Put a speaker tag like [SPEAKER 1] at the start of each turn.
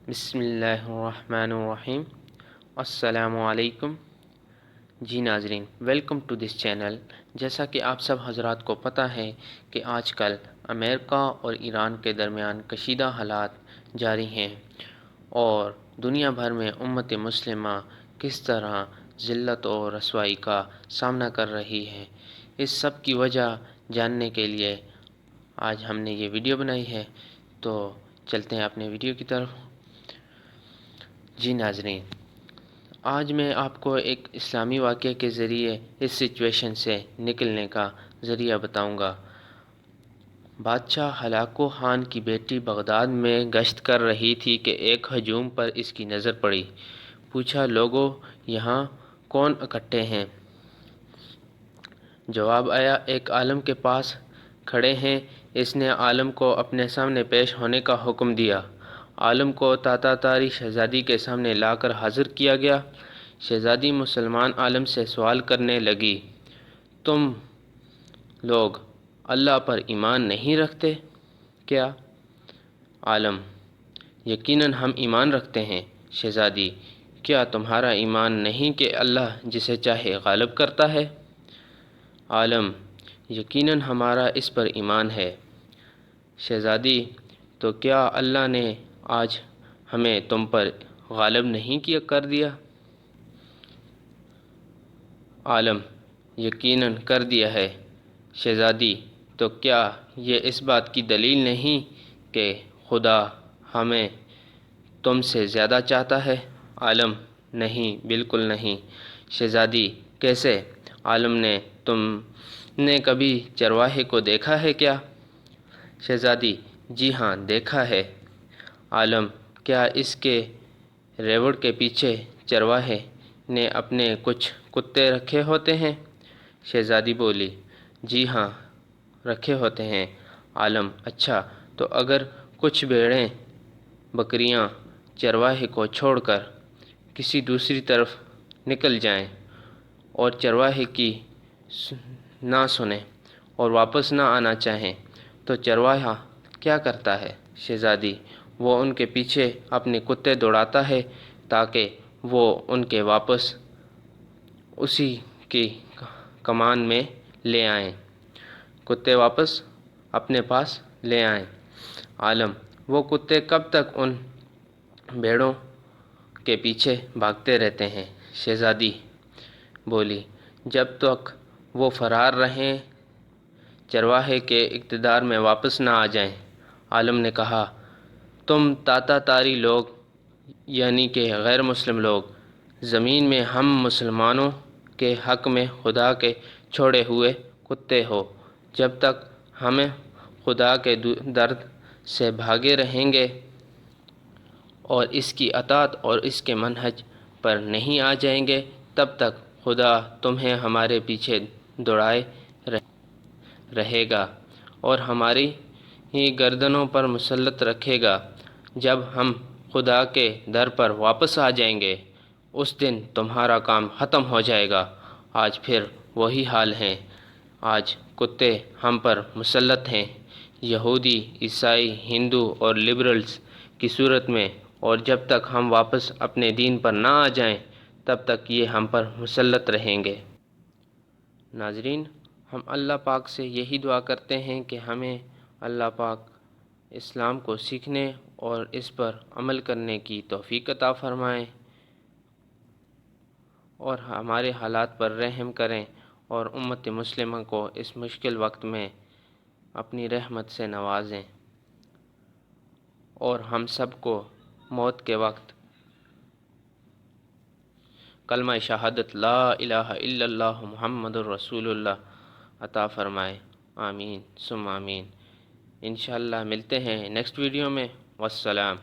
[SPEAKER 1] بسم اللہ الرحمن الرحیم۔ السلام علیکم۔ جی ناظرین، ویلکم ٹو دس چینل۔ جیسا کہ آپ سب حضرات کو پتہ ہے کہ آج کل امریکہ اور ایران کے درمیان کشیدہ حالات جاری ہیں اور دنیا بھر میں امت مسلمہ کس طرح ذلت اور رسوائی کا سامنا کر رہی ہے، اس سب کی وجہ جاننے کے لیے آج ہم نے یہ ویڈیو بنائی ہے۔ تو چلتے ہیں اپنے ویڈیو کی طرف۔ جی ناظرین، آج میں آپ کو ایک اسلامی واقعے کے ذریعے اس سچویشن سے نکلنے کا ذریعہ بتاؤں گا۔ بادشاہ ہلاکو خان کی بیٹی بغداد میں گشت کر رہی تھی کہ ایک ہجوم پر اس کی نظر پڑی۔ پوچھا، لوگو یہاں کون اکٹھے ہیں؟ جواب آیا، ایک عالم کے پاس کھڑے ہیں۔ اس نے عالم کو اپنے سامنے پیش ہونے کا حکم دیا۔ عالم کو تاتاتاری شہزادی کے سامنے لا کر حاضر کیا گیا۔ شہزادی مسلمان عالم سے سوال کرنے لگی، تم لوگ اللہ پر ایمان نہیں رکھتے کیا؟ عالم، یقیناً ہم ایمان رکھتے ہیں۔ شہزادی، کیا تمہارا ایمان نہیں کہ اللہ جسے چاہے غالب کرتا ہے؟ عالم، یقیناً ہمارا اس پر ایمان ہے۔ شہزادی، تو کیا اللہ نے آج ہمیں تم پر غالب نہیں کر دیا؟ عالم، یقیناً کر دیا ہے۔ شہزادی، تو کیا یہ اس بات کی دلیل نہیں کہ خدا ہمیں تم سے زیادہ چاہتا ہے؟ عالم، نہیں، بالکل نہیں۔ شہزادی، کیسے؟ عالم نے، تم نے کبھی چرواہے کو دیکھا ہے کیا؟ شہزادی، جی ہاں، دیکھا ہے۔ عالم، کیا اس کے ریوڑ کے پیچھے چرواہے نے اپنے کچھ کتے رکھے ہوتے ہیں؟ شہزادی بولی، جی ہاں، رکھے ہوتے ہیں۔ عالم، اچھا، تو اگر کچھ بھیڑیں بکریاں چرواہے کو چھوڑ کر کسی دوسری طرف نکل جائیں اور چرواہے کی نہ سنیں اور واپس نہ آنا چاہیں تو چرواہا کیا کرتا ہے؟ شہزادی، وہ ان کے پیچھے اپنے کتے دوڑاتا ہے تاکہ وہ ان کے واپس اسی کی کمان میں لے آئیں، کتے واپس اپنے پاس لے آئیں۔ عالم، وہ کتے کب تک ان بھیڑوں کے پیچھے بھاگتے رہتے ہیں؟ شہزادی بولی، جب تک وہ فرار رہیں، چرواہے کے اقتدار میں واپس نہ آ جائیں۔ عالم نے کہا، تم تاتاتاری لوگ یعنی کہ غیر مسلم لوگ زمین میں ہم مسلمانوں کے حق میں خدا کے چھوڑے ہوئے کتے ہو۔ جب تک ہمیں خدا کے درد سے بھاگے رہیں گے اور اس کی اطاعت اور اس کے منہج پر نہیں آ جائیں گے، تب تک خدا تمہیں ہمارے پیچھے دوڑائے رہے گا اور ہماری ہی گردنوں پر مسلط رکھے گا۔ جب ہم خدا کے در پر واپس آ جائیں گے، اس دن تمہارا کام ختم ہو جائے گا۔ آج پھر وہی حال ہے۔ آج کتے ہم پر مسلط ہیں، یہودی، عیسائی، ہندو اور لبرلز کی صورت میں، اور جب تک ہم واپس اپنے دین پر نہ آ جائیں تب تک یہ ہم پر مسلط رہیں گے۔ ناظرین، ہم اللہ پاک سے یہی دعا کرتے ہیں کہ ہمیں اللہ پاک اسلام کو سیکھنے اور اس پر عمل کرنے کی توفیق عطا فرمائیں اور ہمارے حالات پر رحم کریں اور امت مسلمہ کو اس مشکل وقت میں اپنی رحمت سے نوازیں اور ہم سب کو موت کے وقت کلمہ شہادت لا الہ الا اللہ محمد الرسول اللہ عطا فرمائے۔ آمین ثم آمین۔ انشاءاللہ ملتے ہیں نیکسٹ ویڈیو میں۔ والسلام۔